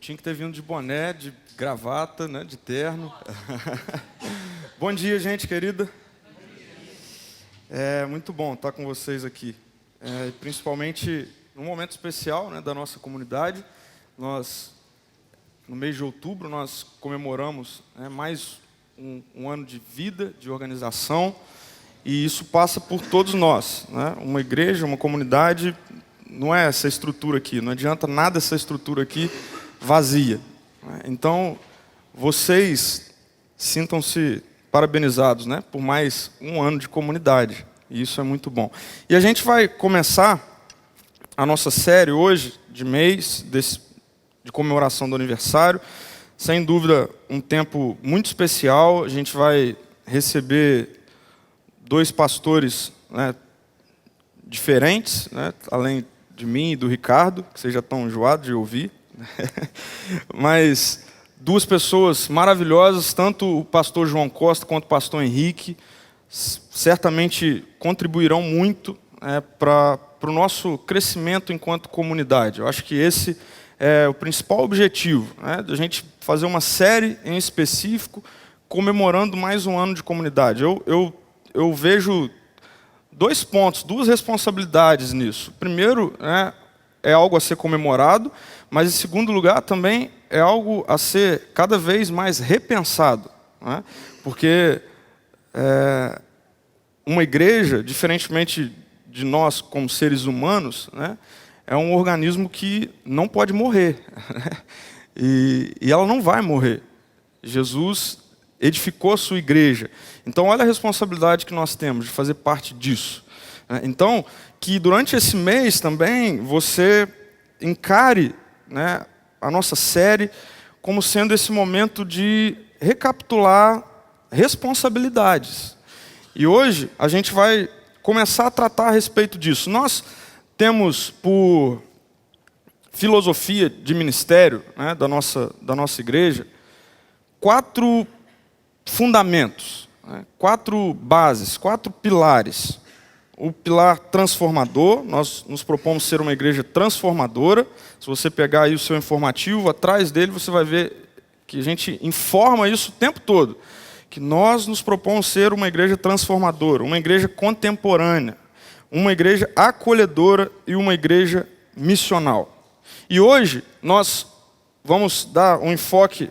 tinha que ter vindo de boné, de gravata, né, de terno. Bom dia, gente querida. É muito bom estar com vocês aqui. Principalmente num momento especial, né, da nossa comunidade. No mês de outubro, nós comemoramos, né, mais um ano de vida, de organização. E isso passa por todos nós, né? Uma igreja, uma comunidade, não é essa estrutura aqui. Não adianta nada essa estrutura aqui vazia. Então, vocês sintam-se parabenizados, né, por mais um ano de comunidade. E isso é muito bom. E a gente vai começar a nossa série hoje, de mês, de comemoração do aniversário. Sem dúvida, um tempo muito especial. A gente vai receber dois pastores, né, diferentes, né, além de mim e do Ricardo, que vocês já estão enjoados de ouvir. Mas duas pessoas maravilhosas, tanto o pastor João Costa quanto o pastor Henrique, certamente contribuirão muito, para o nosso crescimento enquanto comunidade. Eu acho que esse é o principal objetivo, né, da gente fazer uma série em específico comemorando mais um ano de comunidade. Eu vejo dois pontos, duas responsabilidades nisso. Primeiro, né, é algo a ser comemorado, mas em segundo lugar também é algo a ser cada vez mais repensado, né? Porque uma igreja, diferentemente de nós como seres humanos, né, é um organismo que não pode morrer. E ela não vai morrer. Jesus edificou a sua igreja. Então, olha a responsabilidade que nós temos de fazer parte disso. Então, que durante esse mês também você encare, né, a nossa série como sendo esse momento de recapitular responsabilidades. E hoje a gente vai começar a tratar a respeito disso. Nós temos, por filosofia de ministério, né, da nossa igreja, 4 fundamentos, né, 4 bases, 4 pilares. O pilar transformador, nós nos propomos ser uma igreja transformadora. Se você pegar aí o seu informativo, atrás dele você vai ver que a gente informa isso o tempo todo. Que nós nos propomos ser uma igreja transformadora, uma igreja contemporânea, uma igreja acolhedora e uma igreja missional. E hoje nós vamos dar um enfoque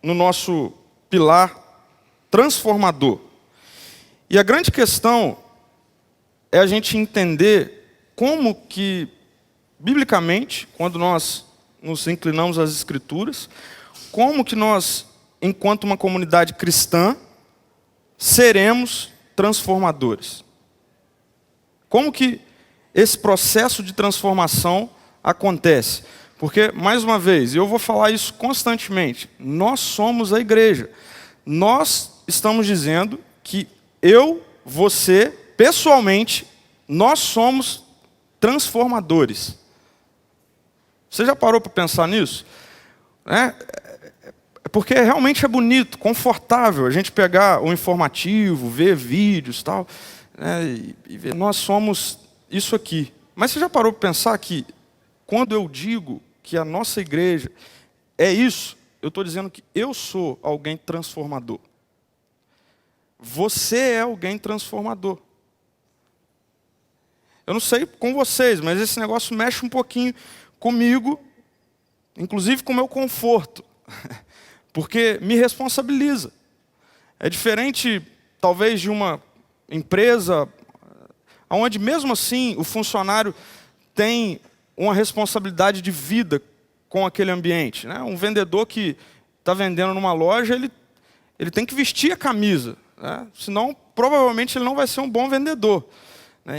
no nosso pilar transformador. E a grande questão é a gente entender como que, biblicamente, quando nós nos inclinamos às Escrituras, como que nós, enquanto uma comunidade cristã, seremos transformadores. Como que esse processo de transformação acontece? Porque, mais uma vez, eu vou falar isso constantemente, nós somos a igreja. Nós estamos dizendo que você, pessoalmente, nós somos transformadores. Você já parou para pensar nisso? Porque realmente é bonito, confortável a gente pegar o informativo, ver vídeos, tal, né, e ver, nós somos isso aqui. Mas você já parou para pensar que, quando eu digo que a nossa igreja é isso, eu estou dizendo que eu sou alguém transformador. Você é alguém transformador. Eu não sei com vocês, mas esse negócio mexe um pouquinho comigo, inclusive com o meu conforto, porque me responsabiliza. É diferente, talvez, de uma empresa, onde mesmo assim o funcionário tem uma responsabilidade de vida com aquele ambiente, né? Um vendedor que está vendendo numa loja, ele tem que vestir a camisa, né? Senão, provavelmente, ele não vai ser um bom vendedor.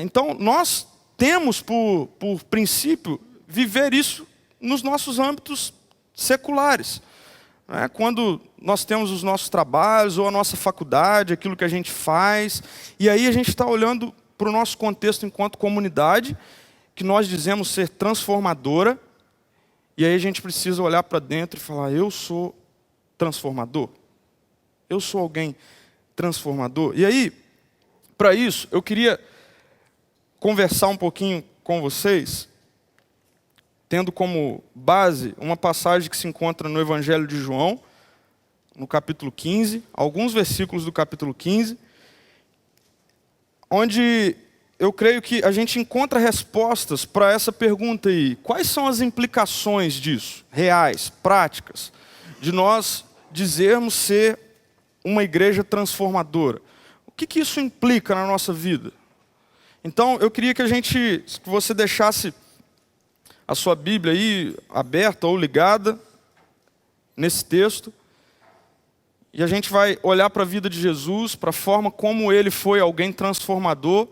Então, nós temos, por princípio, viver isso nos nossos âmbitos seculares. Quando nós temos os nossos trabalhos, ou a nossa faculdade, aquilo que a gente faz, e aí a gente está olhando para o nosso contexto enquanto comunidade, que nós dizemos ser transformadora, e aí a gente precisa olhar para dentro e falar, eu sou transformador? Eu sou alguém transformador? E aí, para isso, eu queria conversar um pouquinho com vocês tendo como base uma passagem que se encontra no Evangelho de João, no capítulo 15, alguns versículos do capítulo 15, onde eu creio que a gente encontra respostas para essa pergunta aí. Quais são as implicações disso, reais, práticas, de nós dizermos ser uma igreja transformadora? O que isso implica na nossa vida? Então, eu queria que você deixasse a sua Bíblia aí aberta ou ligada nesse texto, e a gente vai olhar para a vida de Jesus, para a forma como ele foi alguém transformador,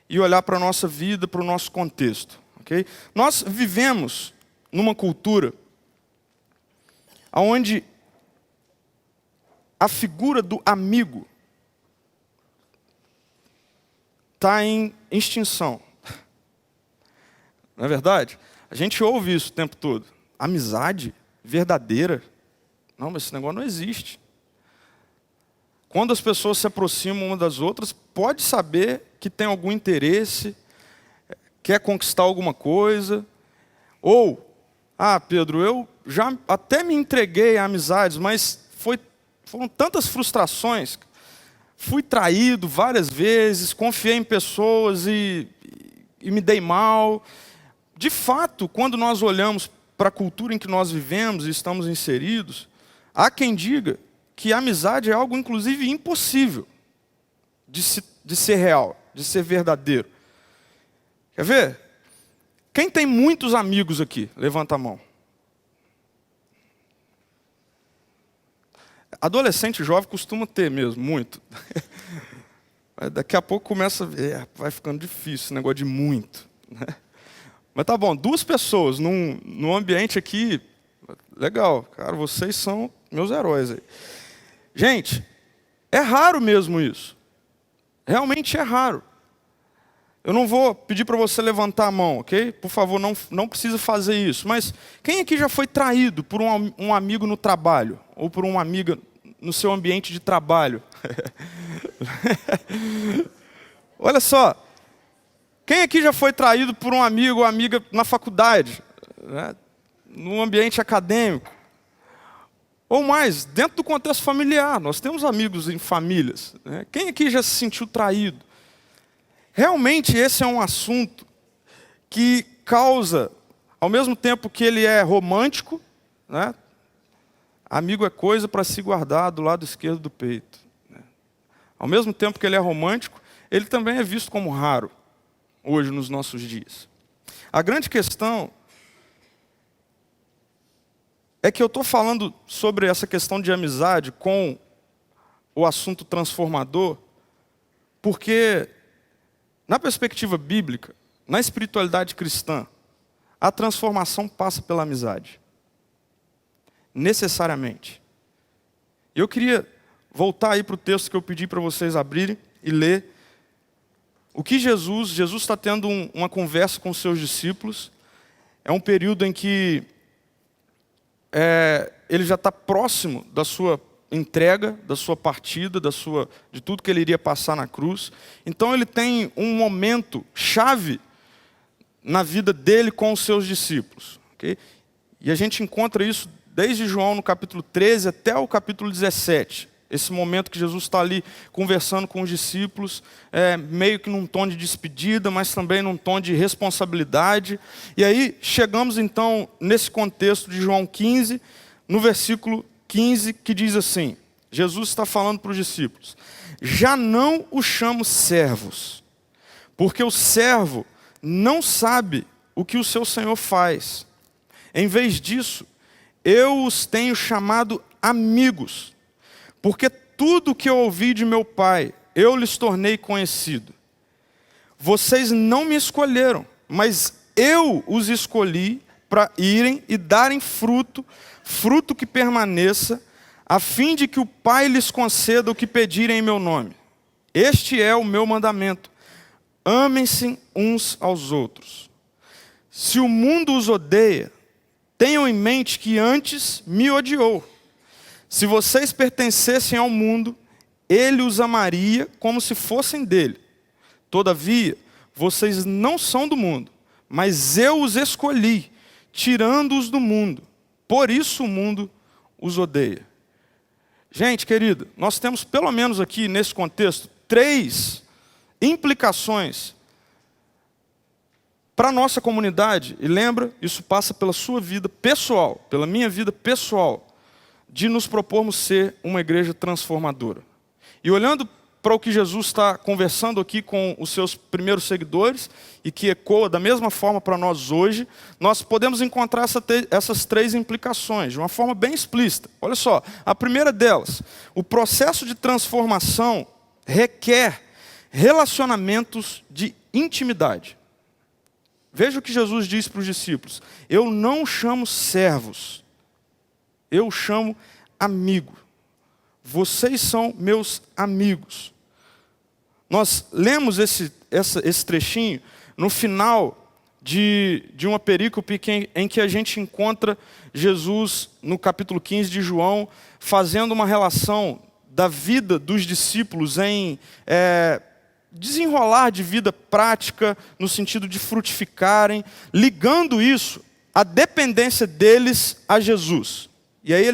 e olhar para a nossa vida, para o nosso contexto. Okay? Nós vivemos numa cultura onde a figura do amigo está em extinção. Não é verdade? A gente ouve isso o tempo todo. Amizade verdadeira. Não, mas esse negócio não existe. Quando as pessoas se aproximam umas das outras, pode saber que tem algum interesse, quer conquistar alguma coisa. Ou, Pedro, eu já até me entreguei a amizades, mas foram tantas frustrações. Fui traído várias vezes, confiei em pessoas e me dei mal. De fato, quando nós olhamos para a cultura em que nós vivemos e estamos inseridos, há quem diga que a amizade é algo, inclusive, impossível de ser real, de ser verdadeiro. Quer ver? Quem tem muitos amigos aqui? Levanta a mão. Adolescente jovem costuma ter mesmo, muito. Daqui a pouco começa a ver, vai ficando difícil esse negócio de muito. Né? Mas tá bom, 2 pessoas num ambiente aqui, legal. Cara, vocês são meus heróis aí. Gente, é raro mesmo isso. Realmente é raro. Eu não vou pedir para você levantar a mão, ok? Por favor, não precisa fazer isso. Mas quem aqui já foi traído por um amigo no trabalho? Ou por uma amiga no seu ambiente de trabalho? Olha só. Quem aqui já foi traído por um amigo ou amiga na faculdade? Né? No ambiente acadêmico? Ou mais, dentro do contexto familiar. Nós temos amigos em famílias. Né? Quem aqui já se sentiu traído? Realmente esse é um assunto que causa, ao mesmo tempo que ele é romântico, né? Amigo é coisa para se guardar do lado esquerdo do peito. Né? Ao mesmo tempo que ele é romântico, ele também é visto como raro, hoje nos nossos dias. A grande questão é que eu estou falando sobre essa questão de amizade com o assunto transformador, porque na perspectiva bíblica, na espiritualidade cristã, a transformação passa pela amizade. Necessariamente. Eu queria voltar aí para o texto que eu pedi para vocês abrirem e ler. O que Jesus está tendo uma conversa com os seus discípulos. É um período em que ele já está próximo da sua entrega, da sua partida, de tudo que ele iria passar na cruz. Então ele tem um momento chave na vida dele com os seus discípulos. Okay? E a gente encontra isso desde João no capítulo 13 até o capítulo 17. Esse momento que Jesus está ali conversando com os discípulos, meio que num tom de despedida, mas também num tom de responsabilidade. E aí chegamos então nesse contexto de João 15, no versículo 15, que diz assim, Jesus está falando para os discípulos: já não os chamo servos, porque o servo não sabe o que o seu Senhor faz. Em vez disso, eu os tenho chamado amigos, porque tudo que eu ouvi de meu Pai, eu lhes tornei conhecido. Vocês não me escolheram, mas eu os escolhi para irem e darem fruto que permaneça, a fim de que o Pai lhes conceda o que pedirem em meu nome. Este é o meu mandamento: amem-se uns aos outros. Se o mundo os odeia, tenham em mente que antes me odiou. Se vocês pertencessem ao mundo, ele os amaria como se fossem dele. Todavia, vocês não são do mundo, mas eu os escolhi, tirando-os do mundo. Por isso o mundo os odeia. Gente, querido, nós temos pelo menos aqui nesse contexto 3 implicações para a nossa comunidade. E lembra, isso passa pela sua vida pessoal, pela minha vida pessoal, de nos propormos ser uma igreja transformadora. E olhando para o que Jesus está conversando aqui com os seus primeiros seguidores, e que ecoa da mesma forma para nós hoje, nós podemos encontrar essas 3 implicações, de uma forma bem explícita. Olha só, a primeira delas, o processo de transformação requer relacionamentos de intimidade. Veja o que Jesus diz para os discípulos: eu não chamo servos, eu chamo amigo. Vocês são meus amigos. Nós lemos esse trechinho no final de uma perícope em que a gente encontra Jesus, no capítulo 15 de João, fazendo uma relação da vida dos discípulos em desenrolar de vida prática, no sentido de frutificarem, ligando isso à dependência deles a Jesus. E aí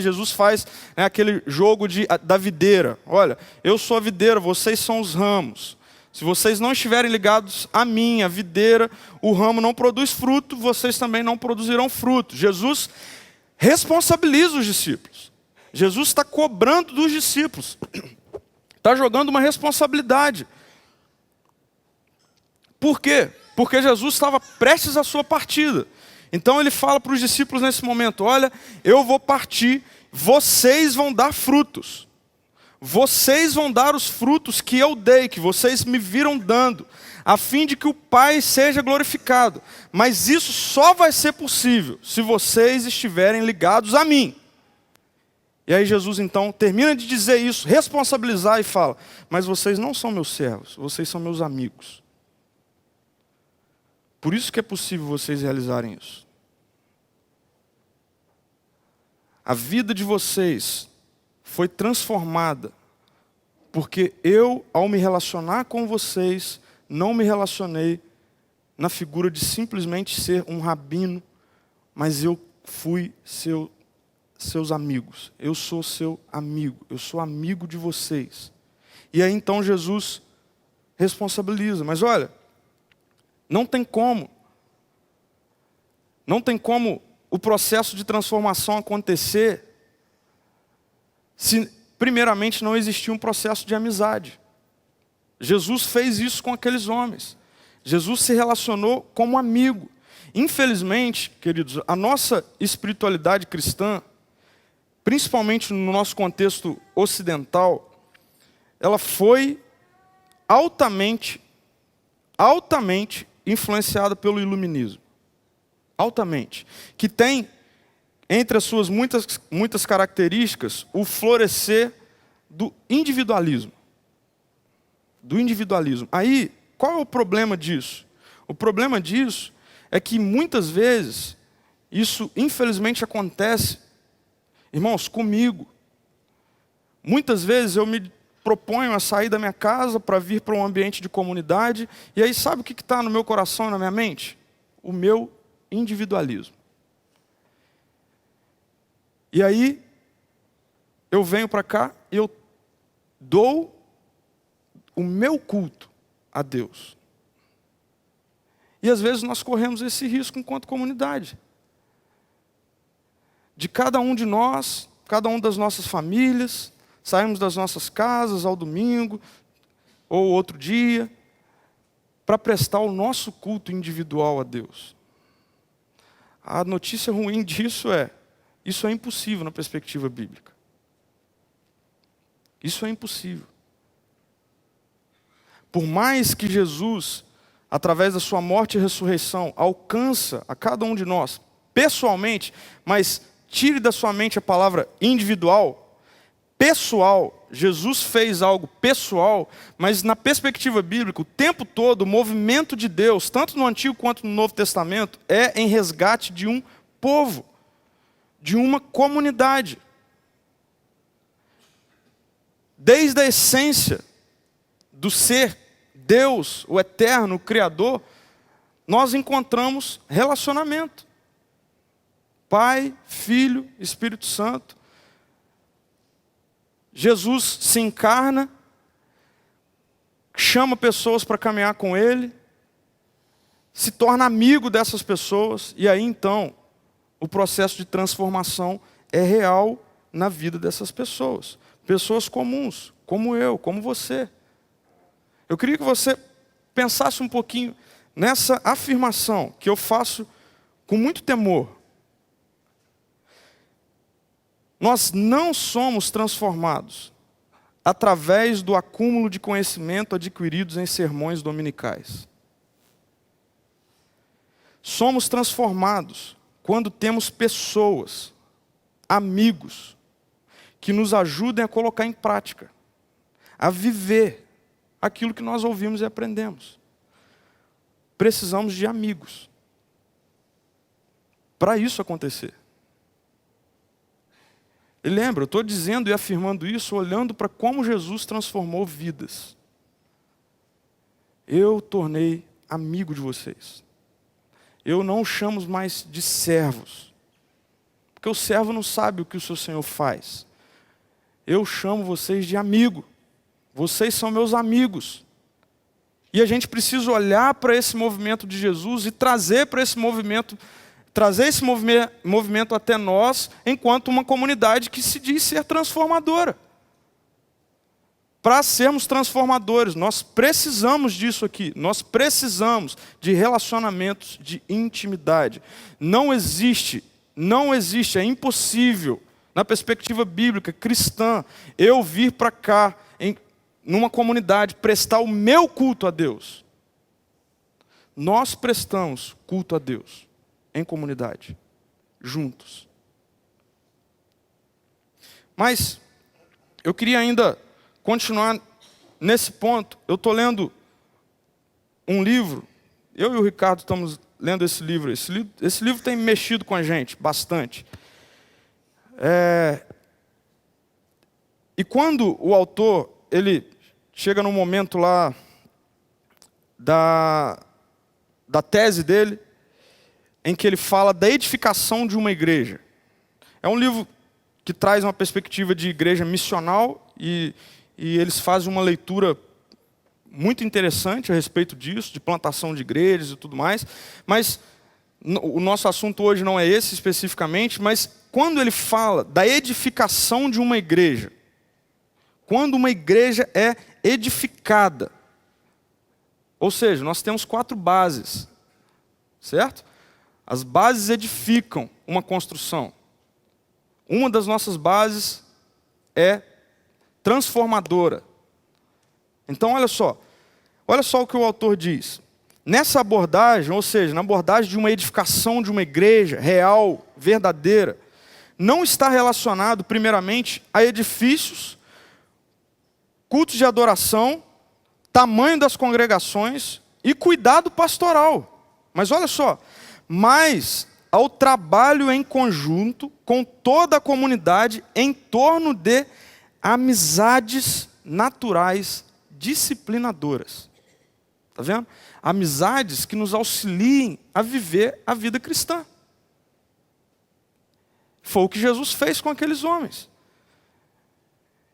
Jesus faz aquele jogo da videira. Olha, eu sou a videira, vocês são os ramos. Se vocês não estiverem ligados a mim, a videira, o ramo não produz fruto, vocês também não produzirão fruto. Jesus responsabiliza os discípulos. Jesus está cobrando dos discípulos. Está jogando uma responsabilidade. Por quê? Porque Jesus estava prestes à sua partida. Então ele fala para os discípulos nesse momento: olha, eu vou partir, vocês vão dar frutos. Vocês vão dar os frutos que eu dei, que vocês me viram dando, a fim de que o Pai seja glorificado. Mas isso só vai ser possível se vocês estiverem ligados a mim. E aí Jesus então termina de dizer isso, responsabilizar, e fala: mas vocês não são meus servos, vocês são meus amigos. Por isso que é possível vocês realizarem isso. A vida de vocês foi transformada, porque eu, ao me relacionar com vocês, não me relacionei na figura de simplesmente ser um rabino, mas eu fui seus amigos. Eu sou seu amigo, eu sou amigo de vocês. E aí então Jesus responsabiliza. Mas olha, não tem como o processo de transformação acontecer se primeiramente não existir um processo de amizade. Jesus fez isso com aqueles homens. Jesus se relacionou como amigo. Infelizmente, queridos, a nossa espiritualidade cristã, principalmente no nosso contexto ocidental, ela foi altamente influenciada pelo iluminismo. Altamente. Que tem, entre as suas muitas características, o florescer do individualismo. Do individualismo. Aí, qual é o problema disso? O problema disso é que muitas vezes, isso infelizmente acontece, irmãos, comigo. Muitas vezes eu me proponho a sair da minha casa para vir para um ambiente de comunidade, e aí sabe o que está no meu coração e na minha mente? O meu individualismo. E aí, eu venho para cá e eu dou o meu culto a Deus. E às vezes nós corremos esse risco enquanto comunidade. De cada um de nós, cada um das nossas famílias, saímos das nossas casas ao domingo, ou outro dia, para prestar o nosso culto individual a Deus. A notícia ruim disso isso é impossível na perspectiva bíblica. Isso é impossível. Por mais que Jesus, através da sua morte e ressurreição, alcança a cada um de nós, pessoalmente, mas tire da sua mente a palavra individual, pessoal, Jesus fez algo pessoal, mas na perspectiva bíblica, o tempo todo, o movimento de Deus, tanto no Antigo quanto no Novo Testamento, é em resgate de um povo, de uma comunidade. Desde a essência do ser, Deus, o eterno, o Criador, nós encontramos relacionamento. Pai, Filho, Espírito Santo. Jesus se encarna, chama pessoas para caminhar com Ele, se torna amigo dessas pessoas, e aí então o processo de transformação é real na vida dessas pessoas. Pessoas comuns, como eu, como você. Eu queria que você pensasse um pouquinho nessa afirmação que eu faço com muito temor. Nós não somos transformados através do acúmulo de conhecimento adquiridos em sermões dominicais. Somos transformados quando temos pessoas, amigos, que nos ajudem a colocar em prática, a viver aquilo que nós ouvimos e aprendemos. Precisamos de amigos para isso acontecer. E lembra, eu estou dizendo e afirmando isso olhando para como Jesus transformou vidas. Eu tornei amigo de vocês. Eu não os chamo mais de servos, porque o servo não sabe o que o seu Senhor faz. Eu chamo vocês de amigo. Vocês são meus amigos. E a gente precisa olhar para esse movimento de Jesus e trazer para esse movimento, movimento até nós, enquanto uma comunidade que se diz ser transformadora. Para sermos transformadores, nós precisamos disso aqui. Nós precisamos de relacionamentos de intimidade. Não existe, é impossível, na perspectiva bíblica, cristã, eu vir para cá, numa comunidade, prestar o meu culto a Deus. Nós prestamos culto a Deus, em comunidade, juntos. Mas, eu queria ainda continuar nesse ponto. Eu estou lendo um livro, eu e o Ricardo estamos lendo esse livro. Esse livro tem mexido com a gente bastante. E quando o autor, ele chega no momento lá da tese dele, em que ele fala da edificação de uma igreja. É um livro que traz uma perspectiva de igreja missional e eles fazem uma leitura muito interessante a respeito disso, de plantação de igrejas e tudo mais. Mas o nosso assunto hoje não é esse especificamente, mas quando ele fala da edificação de uma igreja, quando uma igreja é edificada, ou seja, nós temos 4 bases, certo? As bases edificam uma construção. Uma das nossas bases é transformadora. Então, olha só o que o autor diz. Nessa abordagem, ou seja, na abordagem de uma edificação de uma igreja real, verdadeira, não está relacionado, primeiramente, a edifícios, cultos de adoração, tamanho das congregações e cuidado pastoral. Mas olha só, mas ao trabalho em conjunto com toda a comunidade em torno de amizades naturais disciplinadoras. Está vendo? Amizades que nos auxiliem a viver a vida cristã. Foi o que Jesus fez com aqueles homens.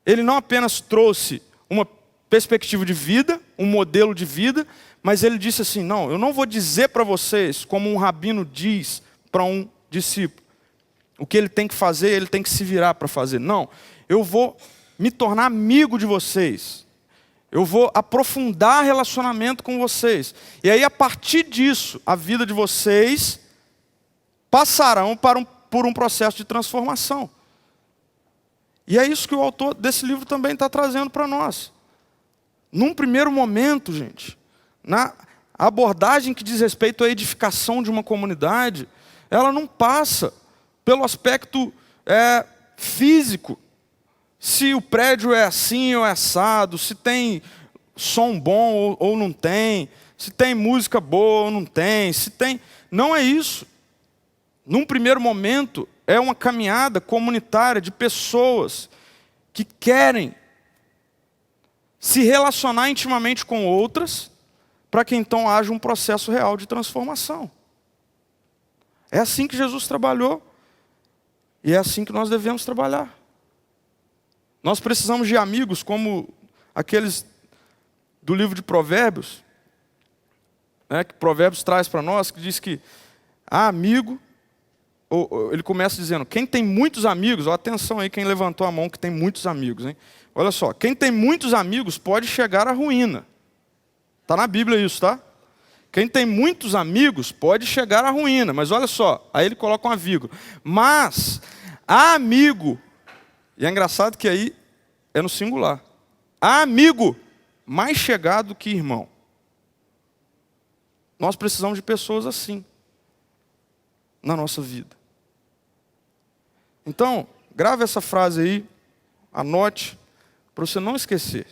Ele não apenas trouxe uma perspectiva de vida, um modelo de vida, mas ele disse assim, não, eu não vou dizer para vocês como um rabino diz para um discípulo. O que ele tem que fazer, ele tem que se virar para fazer. Não, eu vou me tornar amigo de vocês. Eu vou aprofundar relacionamento com vocês. E aí, a partir disso, a vida de vocês passarão por um processo de transformação. E é isso que o autor desse livro também está trazendo para nós. Num primeiro momento, gente, na abordagem que diz respeito à edificação de uma comunidade, ela não passa pelo aspecto físico. Se o prédio é assim ou é assado, se tem som bom ou não tem, se tem música boa ou não tem, se tem... Não é isso. Num primeiro momento, é uma caminhada comunitária de pessoas que querem se relacionar intimamente com outras para que então haja um processo real de transformação. É assim que Jesus trabalhou e é assim que nós devemos trabalhar. Nós precisamos de amigos como aqueles do livro de Provérbios, né, que Provérbios traz para nós, que diz que amigo, ele começa dizendo, quem tem muitos amigos, ó, atenção aí quem levantou a mão que tem muitos amigos, hein? Olha só, quem tem muitos amigos pode chegar à ruína. Está na Bíblia isso, tá? Quem tem muitos amigos pode chegar à ruína, mas olha só, aí ele coloca uma vírgula. Mas, amigo, e é engraçado que aí é no singular, amigo mais chegado que irmão. Nós precisamos de pessoas assim na nossa vida. Então, grave essa frase aí, anote, para você não esquecer.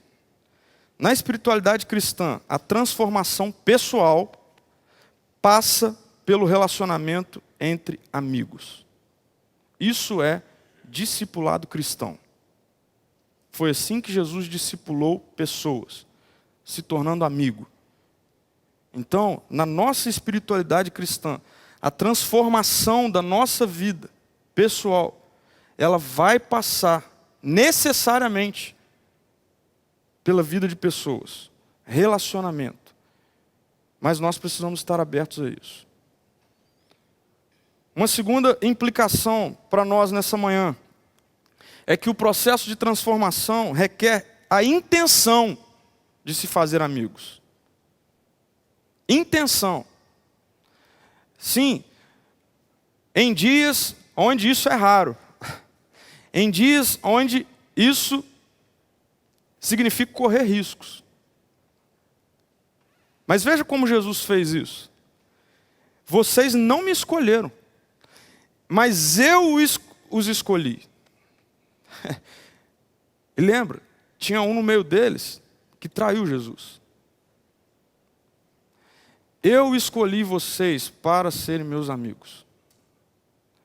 Na espiritualidade cristã, a transformação pessoal passa pelo relacionamento entre amigos. Isso é discipulado cristão. Foi assim que Jesus discipulou pessoas, se tornando amigo. Então, na nossa espiritualidade cristã, a transformação da nossa vida pessoal, ela vai passar necessariamente pela vida de pessoas, relacionamento. Mas nós precisamos estar abertos a isso. Uma segunda implicação para nós nessa manhã é que o processo de transformação requer a intenção de se fazer amigos. Intenção. Sim, em dias onde isso é raro. Em dias onde isso significa correr riscos. Mas veja como Jesus fez isso. Vocês não me escolheram, mas eu os escolhi. E lembra, tinha um no meio deles que traiu Jesus. Eu escolhi vocês para serem meus amigos.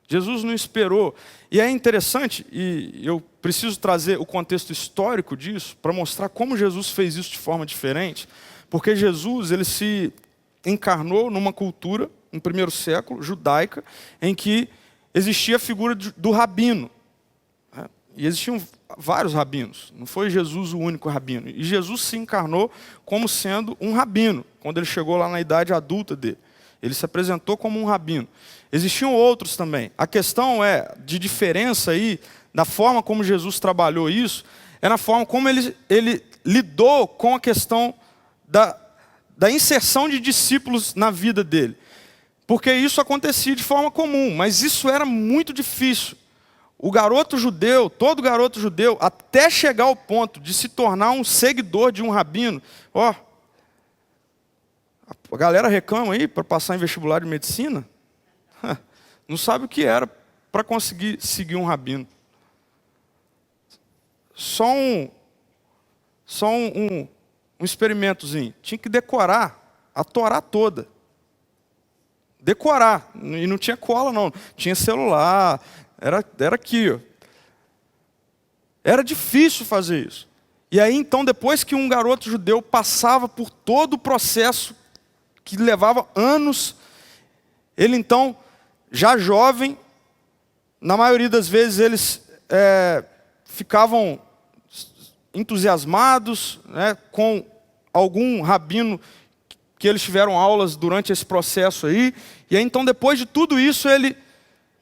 Jesus não esperou. E é interessante, e eu preciso trazer o contexto histórico disso, para mostrar como Jesus fez isso de forma diferente. Porque Jesus, ele se encarnou numa cultura, no primeiro século, judaica, em que existia a figura do rabino. E existiam vários rabinos, não foi Jesus o único rabino. E Jesus se encarnou como sendo um rabino, quando ele chegou lá na idade adulta dele. Ele se apresentou como um rabino. Existiam outros também. A questão de diferença aí, da forma como Jesus trabalhou isso, é na forma como ele lidou com a questão da inserção de discípulos na vida dele. Porque isso acontecia de forma comum, mas isso era muito difícil. O garoto judeu, todo garoto judeu, até chegar ao ponto de se tornar um seguidor de um rabino, a galera reclama aí para passar em vestibular de medicina, não sabe o que era para conseguir seguir um rabino. Só um experimentozinho. Tinha que decorar a Torá toda. Decorar. E não tinha cola, não. Tinha celular. Era aqui, ó. Era difícil fazer isso. E aí, então, depois que um garoto judeu passava por todo o processo, que levava anos, ele, então, já jovem, na maioria das vezes eles ficavam entusiasmados, né, com algum rabino que eles tiveram aulas durante esse processo aí. E aí, então, depois de tudo isso, ele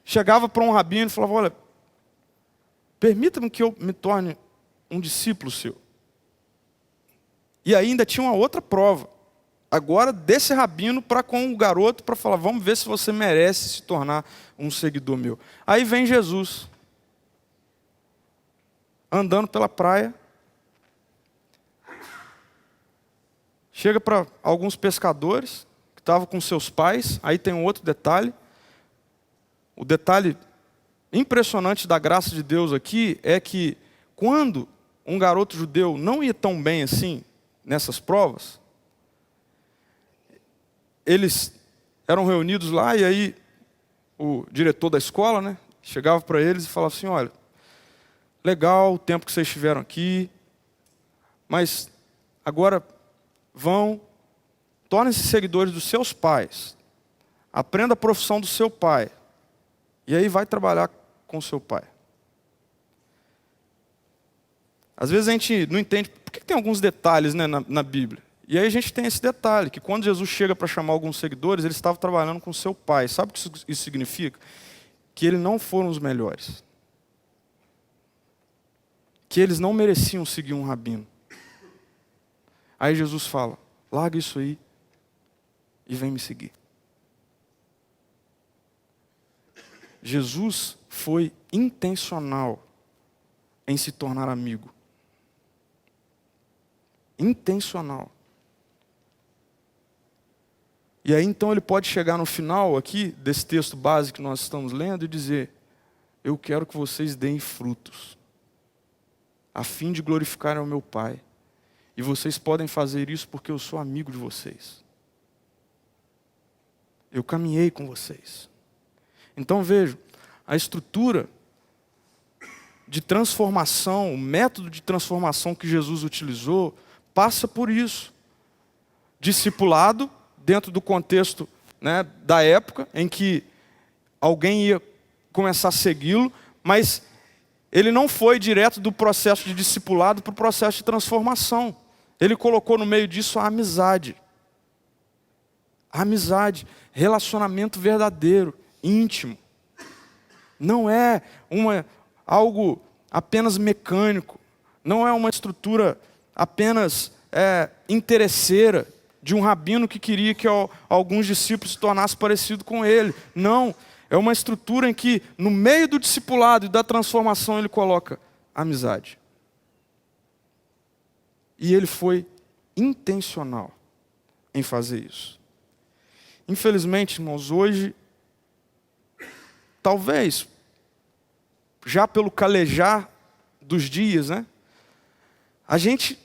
chegava para um rabino e falava, olha, permita-me que eu me torne um discípulo seu. E ainda tinha uma outra prova. Agora desse rabino para com o garoto, para falar, vamos ver se você merece se tornar um seguidor meu. Aí vem Jesus, andando pela praia, chega para alguns pescadores, que estavam com seus pais. Aí tem um outro detalhe. O detalhe impressionante da graça de Deus aqui é que quando um garoto judeu não ia tão bem assim nessas provas, eles eram reunidos lá e aí o diretor da escola, né, chegava para eles e falava assim, olha, legal o tempo que vocês estiveram aqui, mas agora vão tornem-se seguidores dos seus pais, aprenda a profissão do seu pai, e aí vai trabalhar com o seu pai. Às vezes a gente não entende, por que tem alguns detalhes, né, na Bíblia? E aí a gente tem esse detalhe, que quando Jesus chega para chamar alguns seguidores, ele estava trabalhando com seu pai. Sabe o que isso significa? Que eles não foram os melhores. Que eles não mereciam seguir um rabino. Aí Jesus fala, larga isso aí e vem me seguir. Jesus foi intencional em se tornar amigo. Intencional. E aí então ele pode chegar no final aqui, desse texto básico que nós estamos lendo, e dizer, eu quero que vocês deem frutos, a fim de glorificar ao meu Pai. E vocês podem fazer isso porque eu sou amigo de vocês. Eu caminhei com vocês. Então vejam, a estrutura de transformação, o método de transformação que Jesus utilizou, passa por isso. Discipulado, dentro do contexto, né, da época, em que alguém ia começar a segui-lo, mas ele não foi direto do processo de discipulado para o processo de transformação. Ele colocou no meio disso a amizade. A amizade, relacionamento verdadeiro, íntimo. Não é algo apenas mecânico, não é uma estrutura apenas interesseira, de um rabino que queria que alguns discípulos se tornassem parecidos com ele. Não, é uma estrutura em que, no meio do discipulado e da transformação, ele coloca amizade. E ele foi intencional em fazer isso. Infelizmente, irmãos, hoje, talvez, já pelo calejar dos dias, né, a gente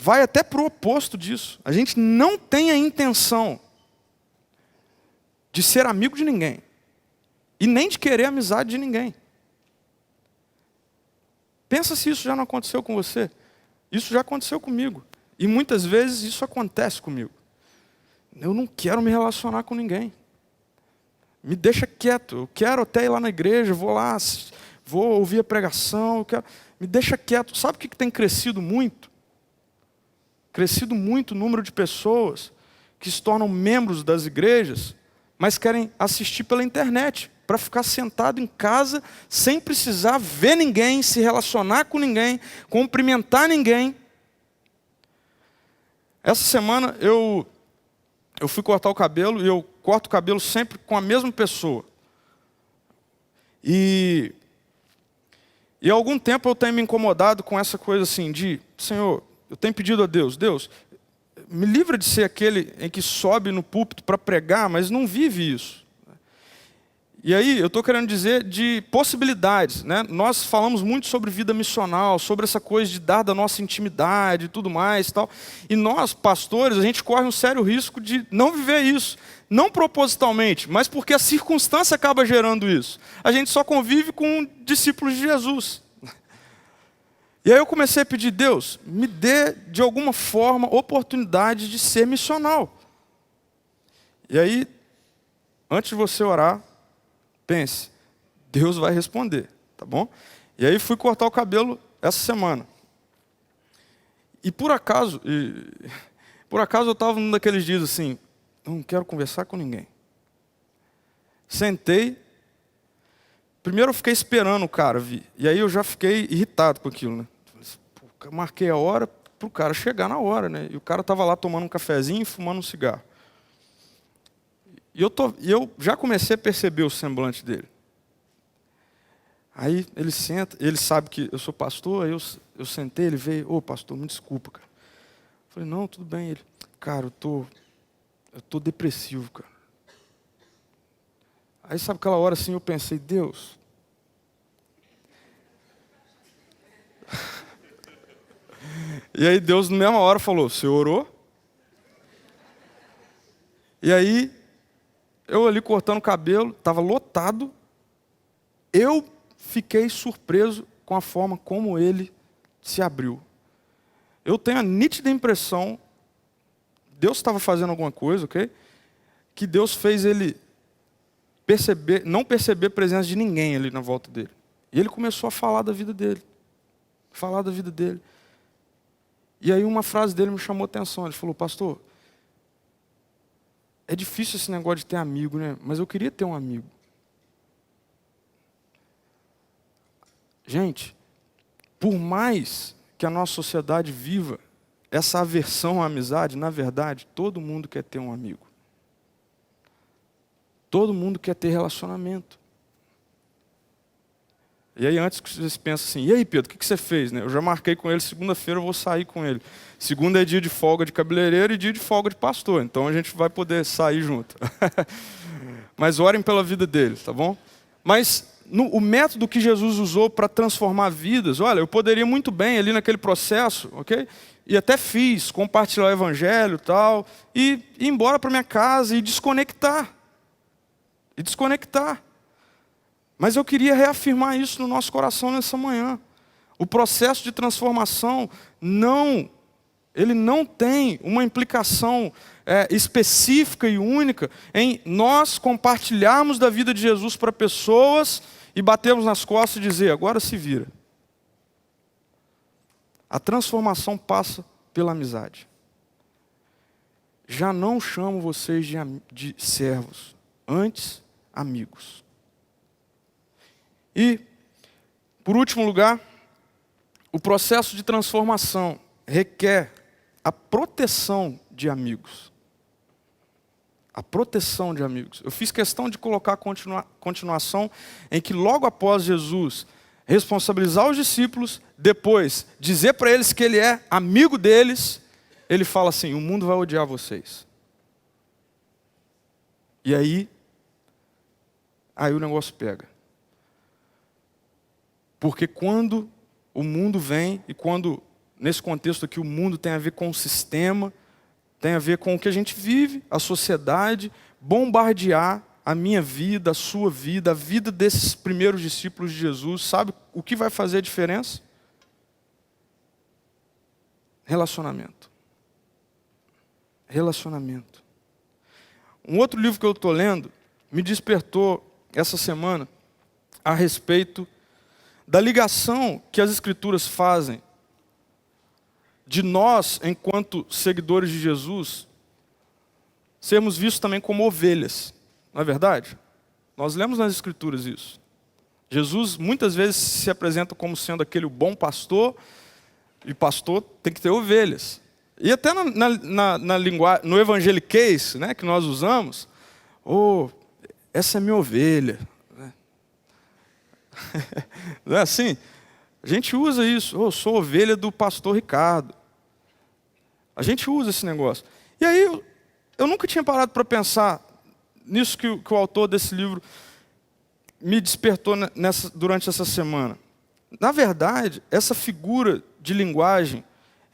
vai até para o oposto disso. A gente não tem a intenção de ser amigo de ninguém. E nem de querer a amizade de ninguém. Pensa se isso já não aconteceu com você. Isso já aconteceu comigo. E muitas vezes isso acontece comigo. Eu não quero me relacionar com ninguém. Me deixa quieto. Eu quero até ir lá na igreja, vou lá, vou ouvir a pregação. Me deixa quieto. Sabe o que tem crescido muito? Crescido muito o número de pessoas que se tornam membros das igrejas, mas querem assistir pela internet, para ficar sentado em casa, sem precisar ver ninguém, se relacionar com ninguém, cumprimentar ninguém. Essa semana eu fui cortar o cabelo, e eu corto o cabelo sempre com a mesma pessoa. E há algum tempo eu tenho me incomodado com essa coisa assim de, Senhor, eu tenho pedido a Deus, Deus, me livra de ser aquele em que sobe no púlpito para pregar, mas não vive isso. E aí eu estou querendo dizer de possibilidades, né? Nós falamos muito sobre vida missional, sobre essa coisa de dar da nossa intimidade e tudo mais e tal. E nós, pastores, a gente corre um sério risco de não viver isso. Não propositalmente, mas porque a circunstância acaba gerando isso. A gente só convive com discípulos de Jesus. E aí eu comecei a pedir, Deus, me dê de alguma forma oportunidade de ser missional. E aí, antes de você orar, pense, Deus vai responder, tá bom? E aí fui cortar o cabelo essa semana. E por acaso eu estava num daqueles dias assim, não quero conversar com ninguém. Sentei. Primeiro eu fiquei esperando o cara vir. E aí eu já fiquei irritado com aquilo, né? Marquei a hora para o cara chegar na hora, né? E o cara estava lá tomando um cafezinho e fumando um cigarro. E eu já comecei a perceber o semblante dele. Aí ele senta, ele sabe que eu sou pastor, aí eu sentei, ele veio, ô pastor, me desculpa, cara. Eu falei, não, tudo bem. Ele, cara, eu tô depressivo, cara. Aí sabe aquela hora assim, eu pensei, Deus, e aí Deus na mesma hora falou, você orou? E aí, eu ali cortando o cabelo, estava lotado, eu fiquei surpreso com a forma como ele se abriu. Eu tenho a nítida impressão Deus estava fazendo alguma coisa, ok? Que Deus fez ele não perceber a presença de ninguém ali na volta dele. E ele começou a falar da vida dele. Falar da vida dele. E aí uma frase dele me chamou a atenção. Ele falou, pastor, é difícil esse negócio de ter amigo, né? Mas eu queria ter um amigo. Gente, por mais que a nossa sociedade viva essa aversão à amizade, na verdade, todo mundo quer ter um amigo. Todo mundo quer ter relacionamento. E aí antes que vocês pensem assim, e aí Pedro, o que você fez? Eu já marquei com ele, segunda-feira eu vou sair com ele. Segunda é dia de folga de cabeleireiro e dia de folga de pastor, então a gente vai poder sair junto. Mas orem pela vida dele, tá bom? Mas o método que Jesus usou para transformar vidas, olha, eu poderia muito bem ali naquele processo, ok? E até fiz, compartilhar o evangelho e tal, e ir embora para minha casa e desconectar. Mas eu queria reafirmar isso no nosso coração nessa manhã. O processo de transformação ele não tem uma implicação específica e única em nós compartilharmos da vida de Jesus para pessoas e batermos nas costas e dizer, agora se vira. A transformação passa pela amizade. Já não chamo vocês de servos, antes amigos. E, por último lugar, o processo de transformação requer a proteção de amigos. A proteção de amigos. Eu fiz questão de colocar a continuação em que logo após Jesus responsabilizar os discípulos, depois dizer para eles que ele é amigo deles, ele fala assim, o mundo vai odiar vocês. E aí o negócio pega. Porque quando o mundo vem, e quando, nesse contexto aqui, o mundo tem a ver com o sistema, tem a ver com o que a gente vive, a sociedade, bombardear a minha vida, a sua vida, a vida desses primeiros discípulos de Jesus, sabe o que vai fazer a diferença? Relacionamento. Relacionamento. Um outro livro que eu estou lendo me despertou essa semana a respeito da ligação que as Escrituras fazem de nós, enquanto seguidores de Jesus, sermos vistos também como ovelhas. Não é verdade? Nós lemos nas Escrituras isso. Jesus muitas vezes se apresenta como sendo aquele bom pastor, e pastor tem que ter ovelhas. E até na linguagem, no evangeliquez, né, que nós usamos, essa é minha ovelha. Não é assim? A gente usa isso. Eu sou ovelha do pastor Ricardo. A gente usa esse negócio. E aí, eu nunca tinha parado para pensar nisso que o autor desse livro me despertou durante essa semana. Na verdade, essa figura de linguagem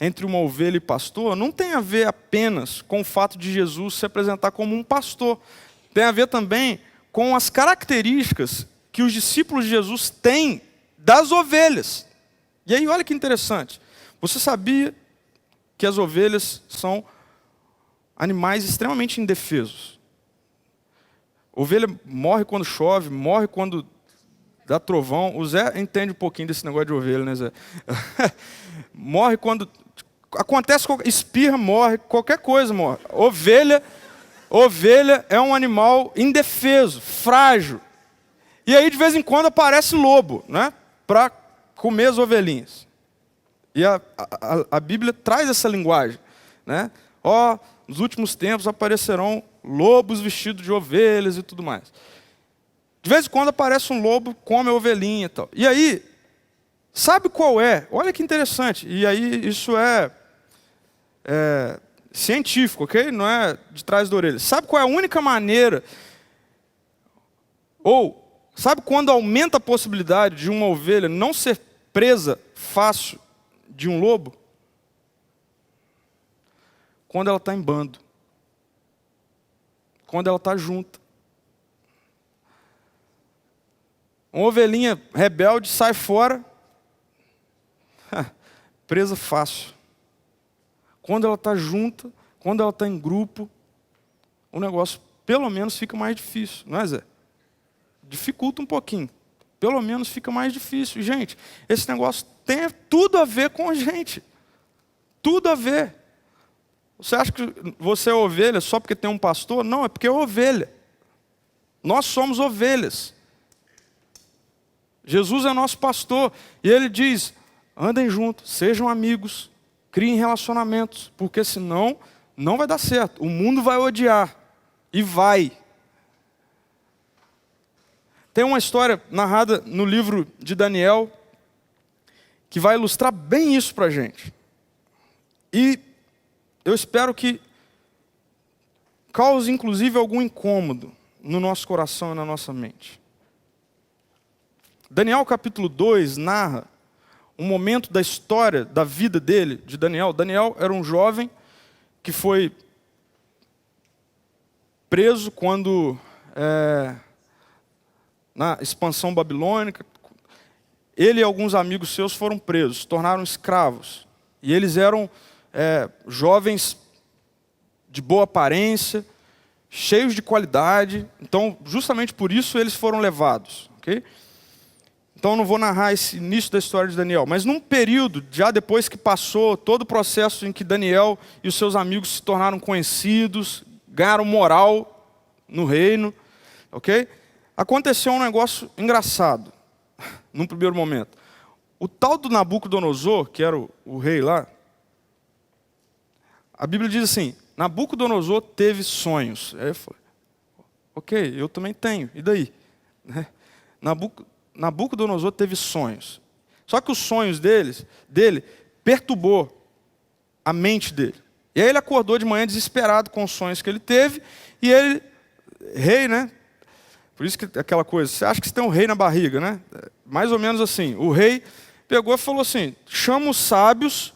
entre uma ovelha e pastor não tem a ver apenas com o fato de Jesus se apresentar como um pastor. Tem a ver também com as características que os discípulos de Jesus têm das ovelhas. E aí, olha que interessante. Você sabia que as ovelhas são animais extremamente indefesos? Ovelha morre quando chove, morre quando dá trovão. O Zé entende um pouquinho desse negócio de ovelha, né, Zé? Morre quando... Acontece, espirra, morre, qualquer coisa morre. Ovelha é um animal indefeso, frágil. E aí, de vez em quando, aparece lobo, né? Para comer as ovelhinhas. E a Bíblia traz essa linguagem, né? Nos últimos tempos aparecerão lobos vestidos de ovelhas e tudo mais. De vez em quando aparece um lobo, come a ovelhinha e tal. E aí, sabe qual é? Olha que interessante. E aí, isso é científico, ok? Não é de trás da orelha. Sabe qual é a única maneira? Sabe quando aumenta a possibilidade de uma ovelha não ser presa fácil de um lobo? Quando ela está em bando. Quando ela está junta. Uma ovelhinha rebelde sai fora, presa fácil. Quando ela está junta, quando ela está em grupo, o negócio pelo menos fica mais difícil, não é, Zé? Dificulta um pouquinho. Pelo menos fica mais difícil. Gente, esse negócio tem tudo a ver com a gente. Tudo a ver. Você acha que você é ovelha só porque tem um pastor? Não, é porque é ovelha. Nós somos ovelhas. Jesus é nosso pastor. E ele diz, andem juntos, sejam amigos, criem relacionamentos, porque senão não vai dar certo. O mundo vai odiar. E vai. Tem uma história narrada no livro de Daniel que vai ilustrar bem isso para a gente. E eu espero que cause inclusive algum incômodo no nosso coração e na nossa mente. Daniel capítulo 2 narra um momento da história, da vida dele, de Daniel. Daniel era um jovem que foi preso quando... na expansão babilônica, ele e alguns amigos seus foram presos, se tornaram escravos. E eles eram jovens de boa aparência, cheios de qualidade. Então, justamente por isso, eles foram levados. Okay? Então, eu não vou narrar esse início da história de Daniel. Mas num período, já depois que passou todo o processo em que Daniel e os seus amigos se tornaram conhecidos, ganharam moral no reino, ok? Aconteceu um negócio engraçado, num primeiro momento. O tal do Nabucodonosor, que era o rei lá, a Bíblia diz assim, Nabucodonosor teve sonhos. Aí eu falei, ok, eu também tenho, e daí? Nabucodonosor teve sonhos. Só que os sonhos dele perturbou a mente dele. E aí ele acordou de manhã desesperado com os sonhos que ele teve, e ele, rei, né? Por isso que aquela coisa, você acha que você tem um rei na barriga, né? Mais ou menos assim. O rei pegou e falou assim, chama os sábios,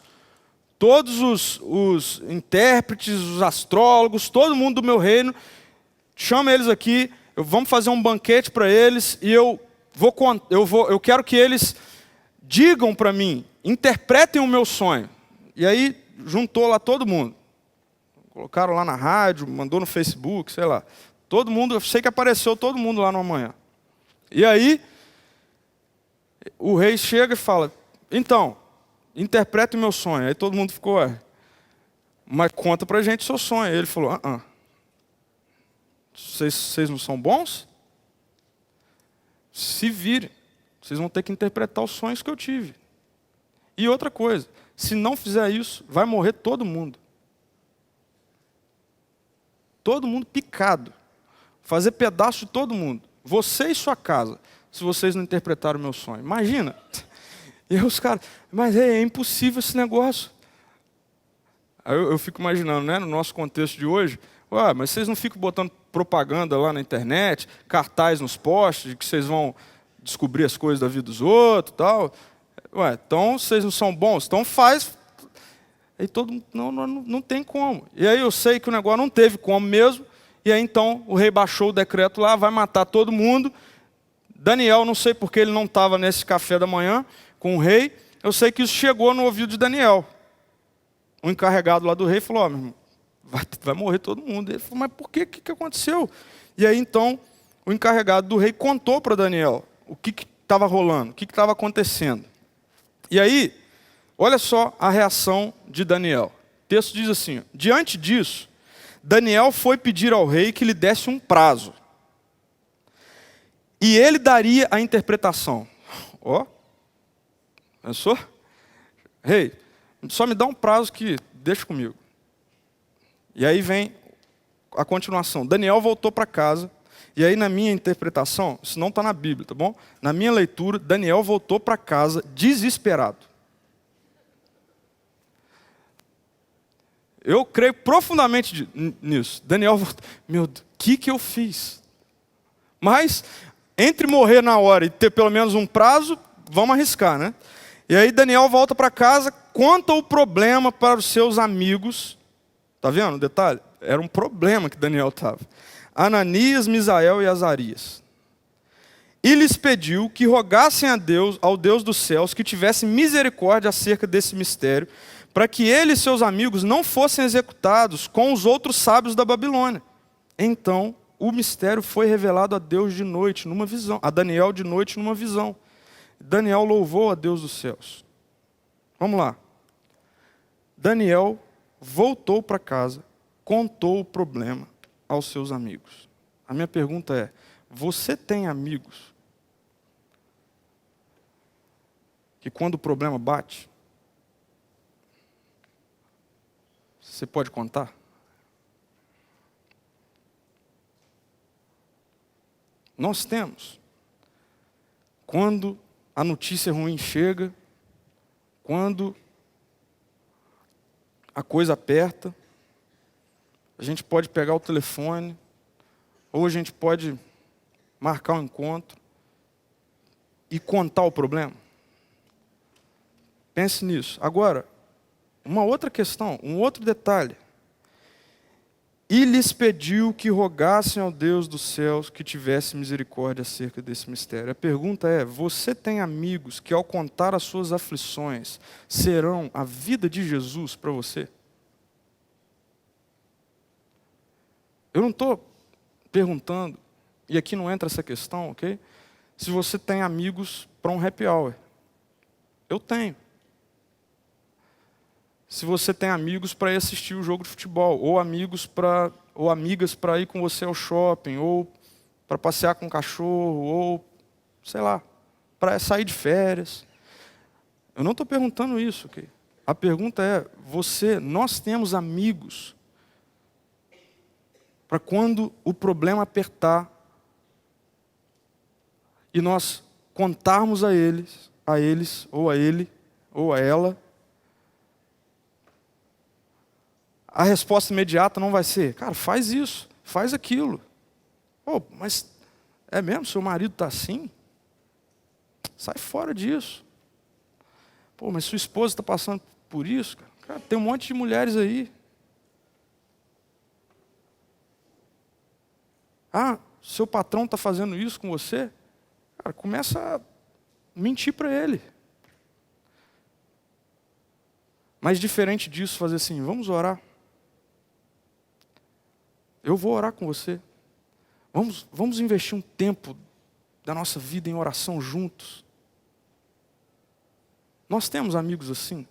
todos os intérpretes, os astrólogos, todo mundo do meu reino, chama eles aqui, vamos fazer um banquete para eles, e eu quero que eles digam para mim, interpretem o meu sonho. E aí juntou lá todo mundo. Colocaram lá na rádio, mandou no Facebook, sei lá. Todo mundo, eu sei que apareceu todo mundo lá no manhã. E aí, o rei chega e fala, então, interprete o meu sonho. Aí todo mundo ficou, mas conta pra gente o seu sonho. Aí ele falou, vocês não são bons? Se virem, vocês vão ter que interpretar os sonhos que eu tive. E outra coisa, se não fizer isso, vai morrer todo mundo. Todo mundo picado. Fazer pedaço de todo mundo. Você e sua casa, se vocês não interpretaram o meu sonho. Imagina. E os caras, mas é impossível esse negócio. Aí eu fico imaginando, né, no nosso contexto de hoje, mas vocês não ficam botando propaganda lá na internet, cartaz nos postes, de que vocês vão descobrir as coisas da vida dos outros e tal. Então vocês não são bons? Então faz. Aí todo mundo, não tem como. E aí eu sei que o negócio não teve como mesmo. E aí então o rei baixou o decreto lá, vai matar todo mundo. Daniel, não sei porque ele não estava nesse café da manhã com o rei. Eu sei que isso chegou no ouvido de Daniel. O encarregado lá do rei falou, meu irmão, vai morrer todo mundo. Ele falou, mas por quê? O que aconteceu? E aí então o encarregado do rei contou para Daniel o que estava rolando, o que estava acontecendo. E aí, olha só a reação de Daniel. O texto diz assim, diante disso, Daniel foi pedir ao rei que lhe desse um prazo. E ele daria a interpretação. Pensou? Rei, só me dá um prazo que deixa comigo. E aí vem a continuação. Daniel voltou para casa. E aí na minha interpretação, isso não está na Bíblia, tá bom? Na minha leitura, Daniel voltou para casa desesperado. Eu creio profundamente nisso. Daniel, meu Deus, o que eu fiz? Mas, entre morrer na hora e ter pelo menos um prazo, vamos arriscar, né? E aí Daniel volta para casa, conta o problema para os seus amigos. Tá vendo o detalhe? Era um problema que Daniel estava. Ananias, Misael e Azarias. E lhes pediu que rogassem a Deus, ao Deus dos céus, que tivesse misericórdia acerca desse mistério, para que ele e seus amigos não fossem executados com os outros sábios da Babilônia. Então, o mistério foi revelado a Deus de noite, numa visão, a Daniel de noite, numa visão. Daniel louvou a Deus dos céus. Vamos lá. Daniel voltou para casa, contou o problema aos seus amigos. A minha pergunta é: você tem amigos que quando o problema bate, você pode contar? Nós temos. Quando a notícia ruim chega, quando a coisa aperta, a gente pode pegar o telefone, ou a gente pode marcar um encontro e contar o problema. Pense nisso. Agora, uma outra questão, um outro detalhe. E lhes pediu que rogassem ao Deus dos céus que tivesse misericórdia acerca desse mistério. A pergunta é: você tem amigos que ao contar as suas aflições serão a vida de Jesus para você? Eu não estou perguntando, e aqui não entra essa questão, ok? Se você tem amigos para um happy hour. Eu tenho. Se você tem amigos para ir assistir o jogo de futebol, ou amigas para ir com você ao shopping, ou para passear com o cachorro, ou, sei lá, para sair de férias. Eu não estou perguntando isso, ok? A pergunta é: nós temos amigos para quando o problema apertar e nós contarmos a eles, ou a ele, ou a ela, a resposta imediata não vai ser: cara, faz isso, faz aquilo. Pô, mas é mesmo? Seu marido está assim? Sai fora disso. Pô, mas sua esposa está passando por isso? Cara, tem um monte de mulheres aí. Ah, seu patrão está fazendo isso com você? Cara, começa a mentir para ele. Mas diferente disso, fazer assim: vamos orar. Eu vou orar com você. Vamos investir um tempo da nossa vida em oração juntos. Nós temos amigos assim.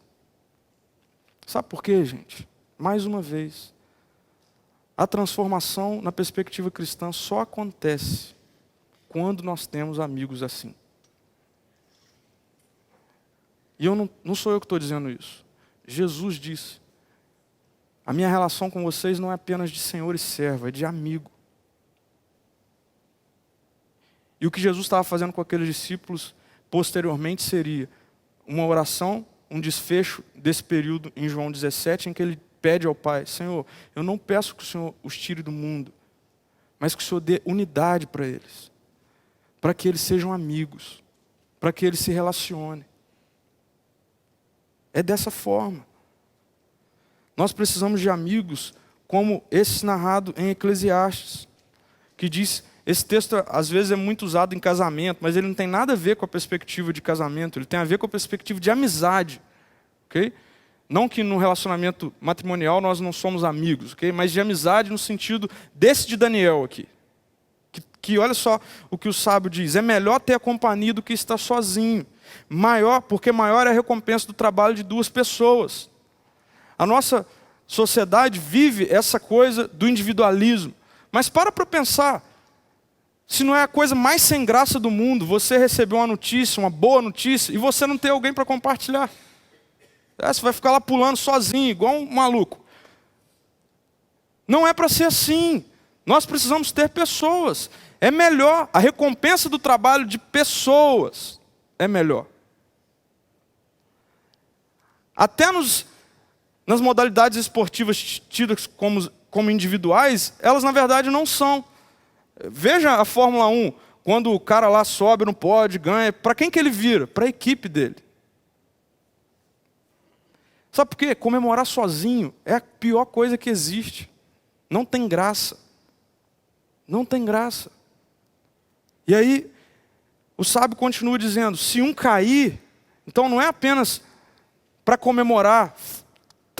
Sabe por quê, gente? Mais uma vez, a transformação na perspectiva cristã só acontece quando nós temos amigos assim. E não sou eu que estou dizendo isso. Jesus disse: a minha relação com vocês não é apenas de senhor e servo, é de amigo. E o que Jesus estava fazendo com aqueles discípulos posteriormente seria uma oração, um desfecho desse período em João 17, em que ele pede ao Pai: Senhor, eu não peço que o Senhor os tire do mundo, mas que o Senhor dê unidade para eles, para que eles sejam amigos, para que eles se relacionem. É dessa forma. Nós precisamos de amigos como esse narrado em Eclesiastes, que diz, esse texto às vezes é muito usado em casamento, mas ele não tem nada a ver com a perspectiva de casamento, ele tem a ver com a perspectiva de amizade, ok? Não que no relacionamento matrimonial nós não somos amigos, ok? Mas de amizade no sentido desse de Daniel aqui. Que olha só o que o sábio diz: é melhor ter a companhia do que estar sozinho. Porque maior é a recompensa do trabalho de duas pessoas. A nossa sociedade vive essa coisa do individualismo. Mas para pensar, se não é a coisa mais sem graça do mundo, você receber uma notícia, uma boa notícia, e você não ter alguém para compartilhar. Você vai ficar lá pulando sozinho, igual um maluco. Não é para ser assim. Nós precisamos ter pessoas. É melhor, a recompensa do trabalho de pessoas é melhor. Até nas modalidades esportivas tidas como individuais, elas na verdade não são. Veja a Fórmula 1, quando o cara lá sobe no pódio, ganha, para quem que ele vira? Para a equipe dele. Sabe por quê? Comemorar sozinho é a pior coisa que existe. Não tem graça. Não tem graça. E aí, o sábio continua dizendo: se um cair, então não é apenas para comemorar,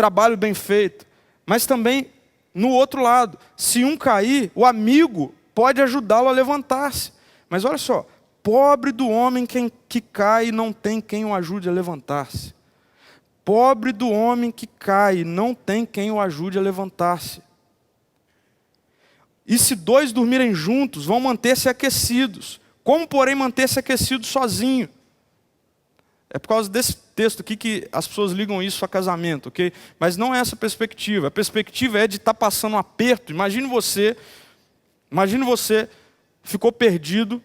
trabalho bem feito, mas também no outro lado. Se um cair, o amigo pode ajudá-lo a levantar-se. Mas olha só, pobre do homem que cai e não tem quem o ajude a levantar-se. Pobre do homem que cai e não tem quem o ajude a levantar-se. E se dois dormirem juntos, vão manter-se aquecidos. Como, porém, manter-se aquecido sozinho? É por causa desse texto aqui que as pessoas ligam isso a casamento, ok? Mas não é essa a perspectiva. A perspectiva é de estar passando um aperto. Imagine você ficou perdido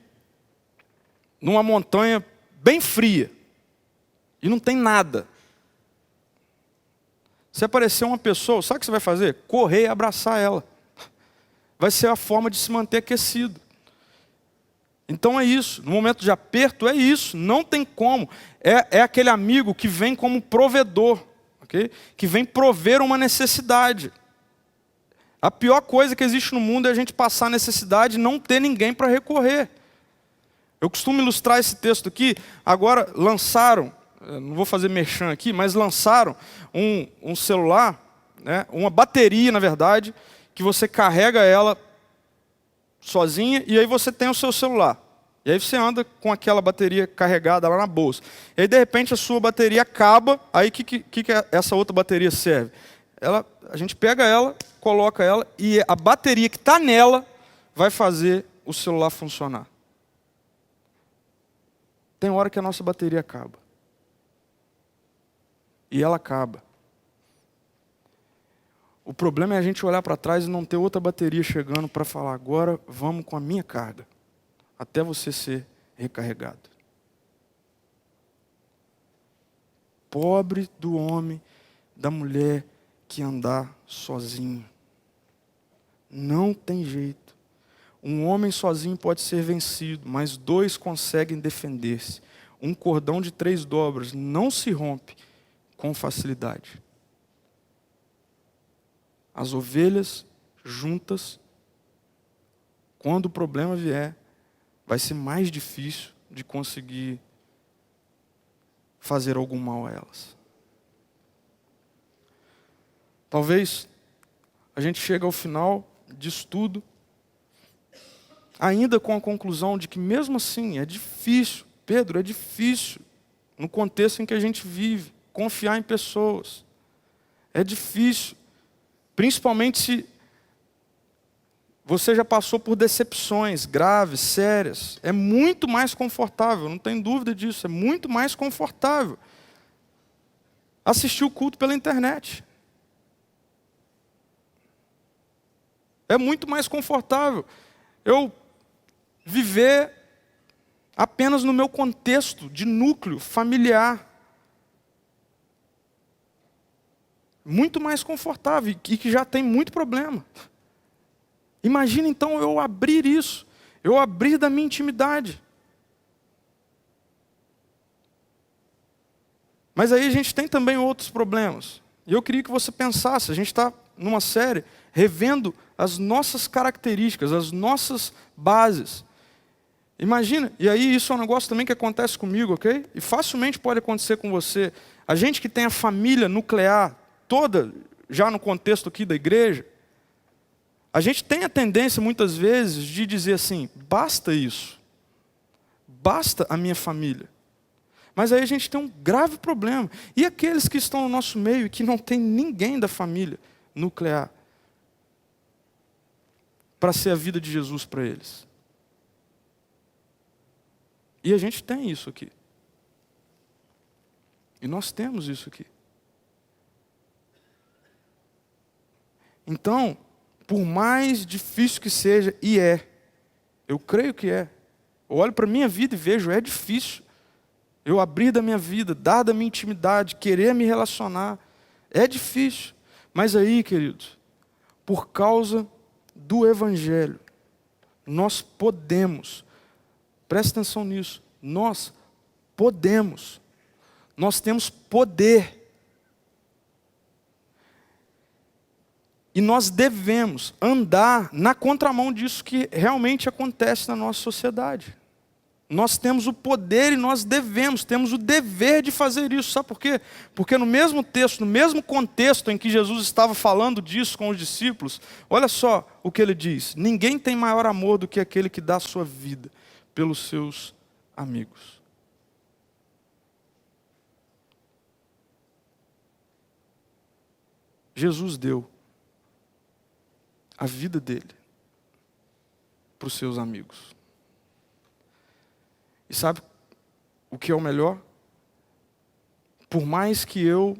numa montanha bem fria e não tem nada. Se aparecer uma pessoa, sabe o que você vai fazer? Correr e abraçar ela. Vai ser a forma de se manter aquecido. Então é isso, no momento de aperto é isso, não tem como. É aquele amigo que vem como provedor, okay? Que vem prover uma necessidade. A pior coisa que existe no mundo é a gente passar necessidade e não ter ninguém para recorrer. Eu costumo ilustrar esse texto aqui, agora lançaram, não vou fazer merchan aqui, mas lançaram um celular, né, uma bateria na verdade, que você carrega ela sozinha, e aí você tem o seu celular. E aí você anda com aquela bateria carregada lá na bolsa. E aí de repente a sua bateria acaba, aí o que essa outra bateria serve? A gente pega ela, coloca ela, e a bateria que está nela vai fazer o celular funcionar. Tem hora que a nossa bateria acaba. E ela acaba. O problema é a gente olhar para trás e não ter outra bateria chegando para falar, agora vamos com a minha carga, até você ser recarregado. Pobre do homem, da mulher que andar sozinho. Não tem jeito. Um homem sozinho pode ser vencido, mas dois conseguem defender-se. Um cordão de 3 dobras não se rompe com facilidade. As ovelhas juntas, quando o problema vier, vai ser mais difícil de conseguir fazer algum mal a elas. Talvez a gente chegue ao final disso tudo, ainda com a conclusão de que mesmo assim é difícil, Pedro, é difícil, no contexto em que a gente vive, confiar em pessoas. É difícil. Principalmente se você já passou por decepções graves, sérias. É muito mais confortável, não tem dúvida disso, é muito mais confortável assistir o culto pela internet. É muito mais confortável eu viver apenas no meu contexto de núcleo familiar. Muito mais confortável e que já tem muito problema. Imagina então eu abrir isso, eu abrir da minha intimidade. Mas aí a gente tem também outros problemas. E eu queria que você pensasse, a gente está numa série revendo as nossas características, as nossas bases. Imagina, e aí isso é um negócio também que acontece comigo, ok? E facilmente pode acontecer com você. A gente que tem a família nuclear toda, já no contexto aqui da igreja, a gente tem a tendência muitas vezes de dizer assim, basta isso, basta a minha família. Mas aí a gente tem um grave problema. E aqueles que estão no nosso meio e que não tem ninguém da família nuclear para ser a vida de Jesus para eles? E a gente tem isso aqui. E nós temos isso aqui. Então, por mais difícil que seja, e eu creio que é. Eu olho para a minha vida e vejo, é difícil. Eu abrir da minha vida, dar da minha intimidade, querer me relacionar, é difícil. Mas aí, queridos, por causa do Evangelho, nós podemos, presta atenção nisso, nós podemos, nós temos poder. E nós devemos andar na contramão disso que realmente acontece na nossa sociedade. Nós temos o poder e nós temos o dever de fazer isso. Sabe por quê? Porque no mesmo texto, no mesmo contexto em que Jesus estava falando disso com os discípulos, olha só o que ele diz: ninguém tem maior amor do que aquele que dá a sua vida pelos seus amigos. Jesus deu a vida dele para os seus amigos. E sabe o que é o melhor? Por mais que eu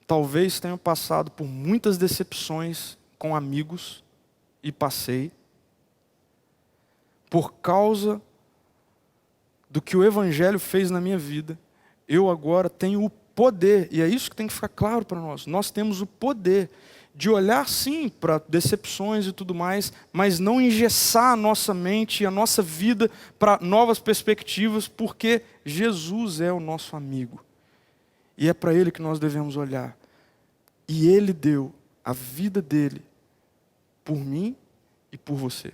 talvez tenha passado por muitas decepções com amigos, e passei, por causa do que o Evangelho fez na minha vida, eu agora tenho o poder, e é isso que tem que ficar claro para nós. Nós temos o poder de olhar sim para decepções e tudo mais, mas não engessar a nossa mente e a nossa vida para novas perspectivas, porque Jesus é o nosso amigo. E é para Ele que nós devemos olhar. E Ele deu a vida dele por mim e por você.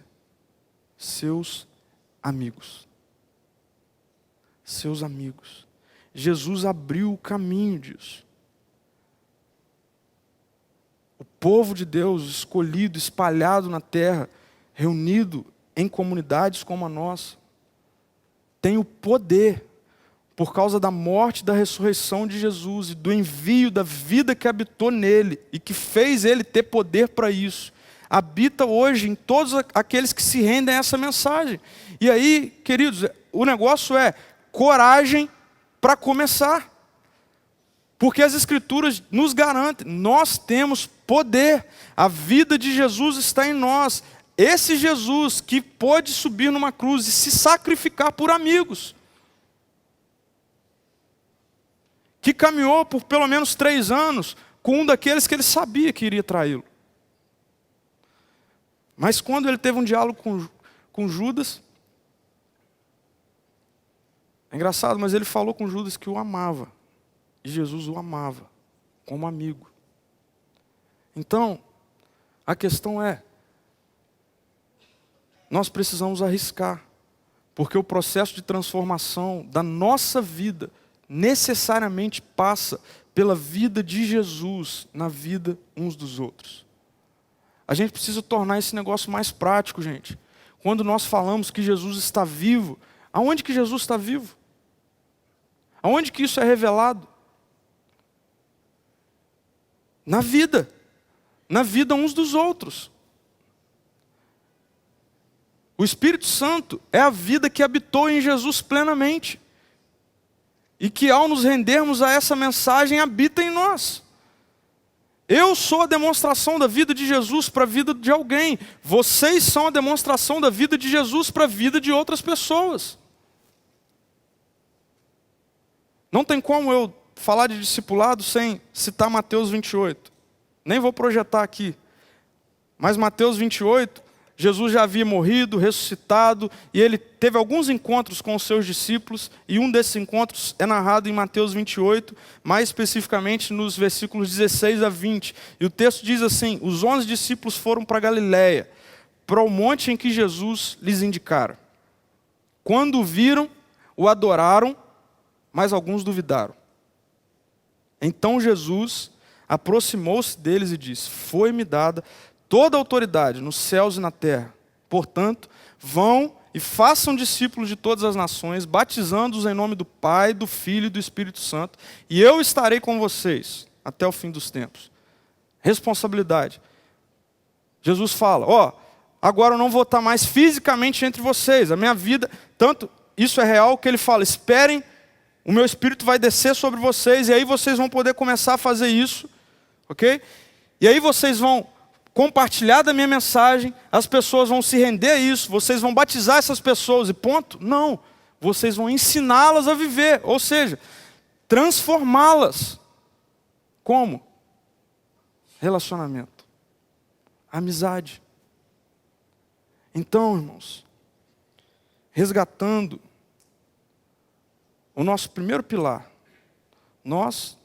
Seus amigos. Seus amigos. Jesus abriu o caminho disso. O povo de Deus escolhido, espalhado na terra, reunido em comunidades como a nossa, tem o poder, por causa da morte e da ressurreição de Jesus e do envio da vida que habitou nele e que fez ele ter poder para isso, habita hoje em todos aqueles que se rendem a essa mensagem. E aí, queridos, o negócio é coragem para começar. Porque as Escrituras nos garantem, nós temos poder, a vida de Jesus está em nós. Esse Jesus que pôde subir numa cruz e se sacrificar por amigos, que caminhou por pelo menos 3 anos com um daqueles que ele sabia que iria traí-lo. Mas quando ele teve um diálogo com Judas, é engraçado, mas ele falou com Judas que o amava. E Jesus o amava como amigo. Então, a questão é, nós precisamos arriscar, porque o processo de transformação da nossa vida necessariamente passa pela vida de Jesus na vida uns dos outros. A gente precisa tornar esse negócio mais prático, gente. Quando nós falamos que Jesus está vivo, aonde que Jesus está vivo? Aonde que isso é revelado? Na vida uns dos outros. O Espírito Santo é a vida que habitou em Jesus plenamente. E que ao nos rendermos a essa mensagem, habita em nós. Eu sou a demonstração da vida de Jesus para a vida de alguém. Vocês são a demonstração da vida de Jesus para a vida de outras pessoas. Não tem como eu falar de discipulado sem citar Mateus 28. Nem vou projetar aqui. Mas Mateus 28, Jesus já havia morrido, ressuscitado, e ele teve alguns encontros com os seus discípulos, e um desses encontros é narrado em Mateus 28, mais especificamente nos versículos 16 a 20. E o texto diz assim: os 11 discípulos foram para Galiléia, para o monte em que Jesus lhes indicara. Quando o viram, o adoraram, mas alguns duvidaram. Então Jesus aproximou-se deles e disse: foi-me dada toda a autoridade nos céus e na terra. Portanto, vão e façam discípulos de todas as nações, batizando-os em nome do Pai, do Filho e do Espírito Santo, e eu estarei com vocês até o fim dos tempos. Responsabilidade. Jesus fala: agora eu não vou estar mais fisicamente entre vocês, a minha vida, tanto isso é real que ele fala: esperem, o meu Espírito vai descer sobre vocês, e aí vocês vão poder começar a fazer isso, ok? E aí vocês vão compartilhar da minha mensagem, as pessoas vão se render a isso, vocês vão batizar essas pessoas e ponto? Não, vocês vão ensiná-las a viver, ou seja, transformá-las. Como? Relacionamento, amizade. Então, irmãos, resgatando o nosso primeiro pilar, nós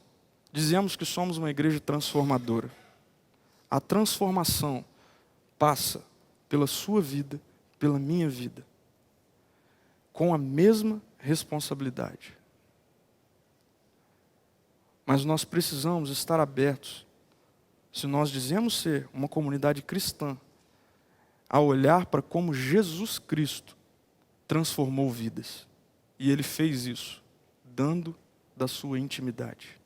dizemos que somos uma igreja transformadora. A transformação passa pela sua vida, pela minha vida. com a mesma responsabilidade. Mas nós precisamos estar abertos, se nós dizemos ser uma comunidade cristã, a olhar para como Jesus Cristo transformou vidas. E Ele fez isso, dando da sua intimidade,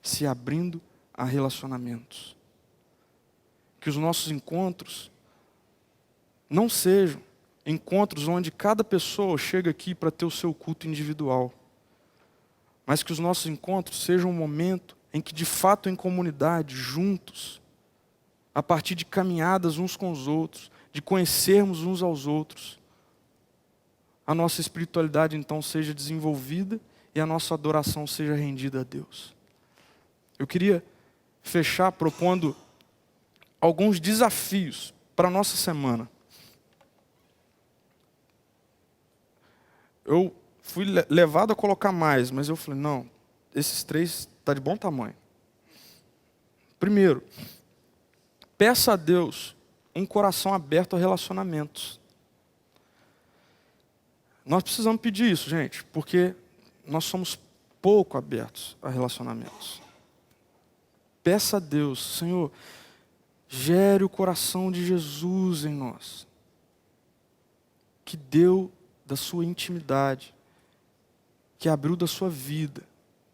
se abrindo a relacionamentos. Que os nossos encontros não sejam encontros onde cada pessoa chega aqui para ter o seu culto individual, mas que os nossos encontros sejam um momento em que, de fato, em comunidade, juntos, a partir de caminhadas uns com os outros, de conhecermos uns aos outros, a nossa espiritualidade então seja desenvolvida e a nossa adoração seja rendida a Deus. Eu queria fechar propondo alguns desafios para a nossa semana. Eu fui levado a colocar mais, mas eu falei, não, esses 3 está de bom tamanho. Primeiro, peça a Deus um coração aberto a relacionamentos. Nós precisamos pedir isso, gente, porque nós somos pouco abertos a relacionamentos. Peça a Deus, Senhor, gere o coração de Jesus em nós, que deu da sua intimidade, que abriu da sua vida,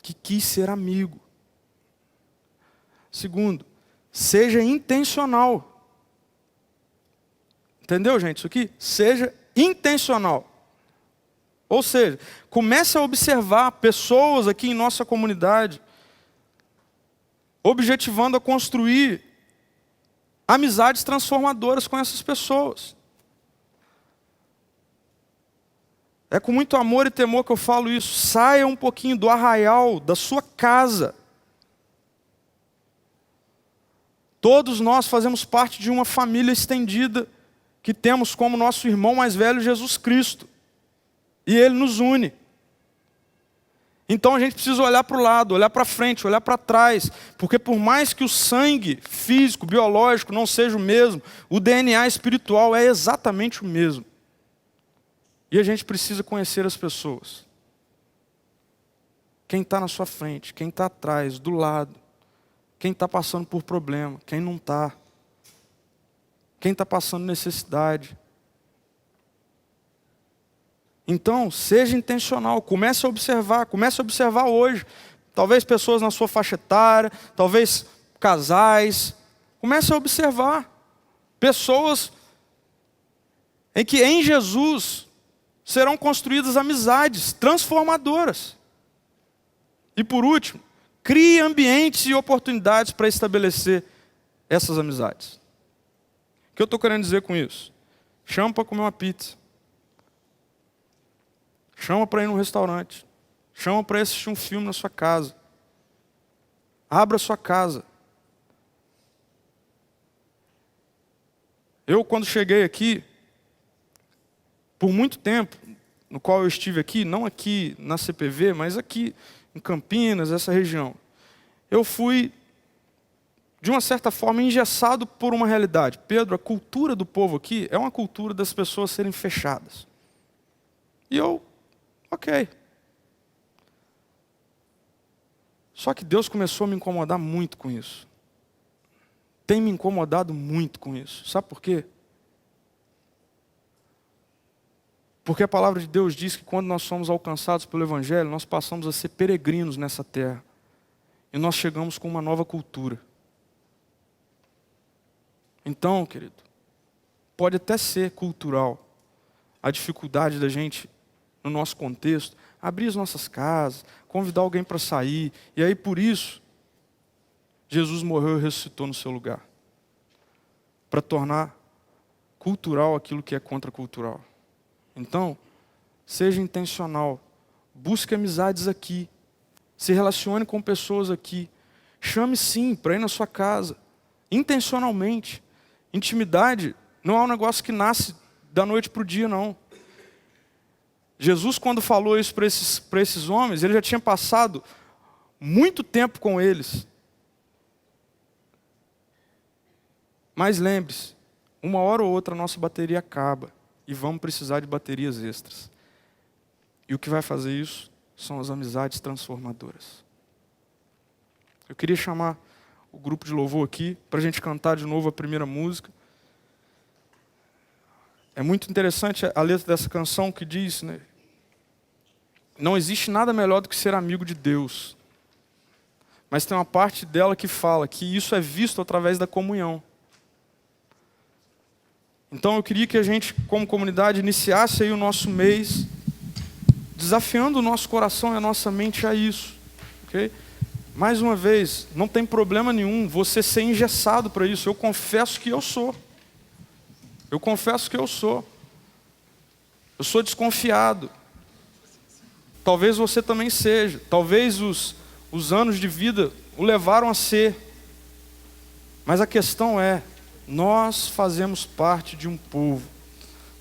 que quis ser amigo. Segundo, seja intencional. Entendeu, gente, isso aqui? Seja intencional. Ou seja, comece a observar pessoas aqui em nossa comunidade, objetivando a construir amizades transformadoras com essas pessoas. É com muito amor e temor que eu falo isso. Saia um pouquinho do arraial da sua casa. Todos nós fazemos parte de uma família estendida que temos como nosso irmão mais velho Jesus Cristo. E Ele nos une. Então a gente precisa olhar para o lado, olhar para frente, olhar para trás. Porque por mais que o sangue físico, biológico não seja o mesmo, o DNA espiritual é exatamente o mesmo. E a gente precisa conhecer as pessoas. Quem está na sua frente, quem está atrás, do lado. Quem está passando por problema, quem não está. Quem está passando necessidade. Então, seja intencional, comece a observar hoje. Talvez pessoas na sua faixa etária, talvez casais. Comece a observar pessoas em que em Jesus serão construídas amizades transformadoras. E por último, crie ambientes e oportunidades para estabelecer essas amizades. O que eu estou querendo dizer com isso? Chama para comer uma pizza. Chama para ir num restaurante. Chama para assistir um filme na sua casa. Abra a sua casa. Eu, quando cheguei aqui, por muito tempo, no qual eu estive aqui, não aqui na CPV, mas aqui em Campinas, essa região, eu fui, de uma certa forma, engessado por uma realidade. Pedro, a cultura do povo aqui é uma cultura das pessoas serem fechadas. E eu, ok. Só que Deus começou a me incomodar muito com isso. Tem me incomodado muito com isso. Sabe por quê? Porque a palavra de Deus diz que quando nós somos alcançados pelo Evangelho, nós passamos a ser peregrinos nessa terra. E nós chegamos com uma nova cultura. Então, querido, pode até ser cultural a dificuldade da gente, no nosso contexto, abrir as nossas casas, convidar alguém para sair. E aí, por isso, Jesus morreu e ressuscitou no seu lugar. Para tornar cultural aquilo que é contracultural. Então, seja intencional. Busque amizades aqui. Se relacione com pessoas aqui. Chame sim para ir na sua casa. Intencionalmente. Intimidade não é um negócio que nasce da noite para o dia, não. Jesus, quando falou isso para esses homens, ele já tinha passado muito tempo com eles. Mas lembre-se, uma hora ou outra a nossa bateria acaba. e vamos precisar de baterias extras. E o que vai fazer isso são as amizades transformadoras. Eu queria chamar o grupo de louvor aqui para a gente cantar de novo a primeira música. É muito interessante a letra dessa canção que diz, né? Não existe nada melhor do que ser amigo de Deus. Mas tem uma parte dela que fala que isso é visto através da comunhão. Então eu queria que a gente, como comunidade, iniciasse aí o nosso mês desafiando o nosso coração e a nossa mente a isso. Okay? Mais uma vez, não tem problema nenhum você ser engessado para isso. Eu confesso que eu sou. Eu confesso que eu sou. Eu sou desconfiado. Talvez você também seja. Talvez os anos de vida o levaram a ser. Mas a questão é, nós fazemos parte de um povo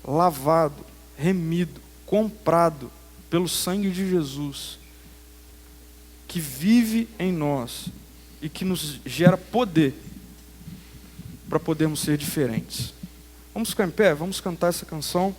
lavado, remido, comprado pelo sangue de Jesus, que vive em nós e que nos gera poder para podermos ser diferentes. Vamos ficar em pé, vamos cantar essa canção.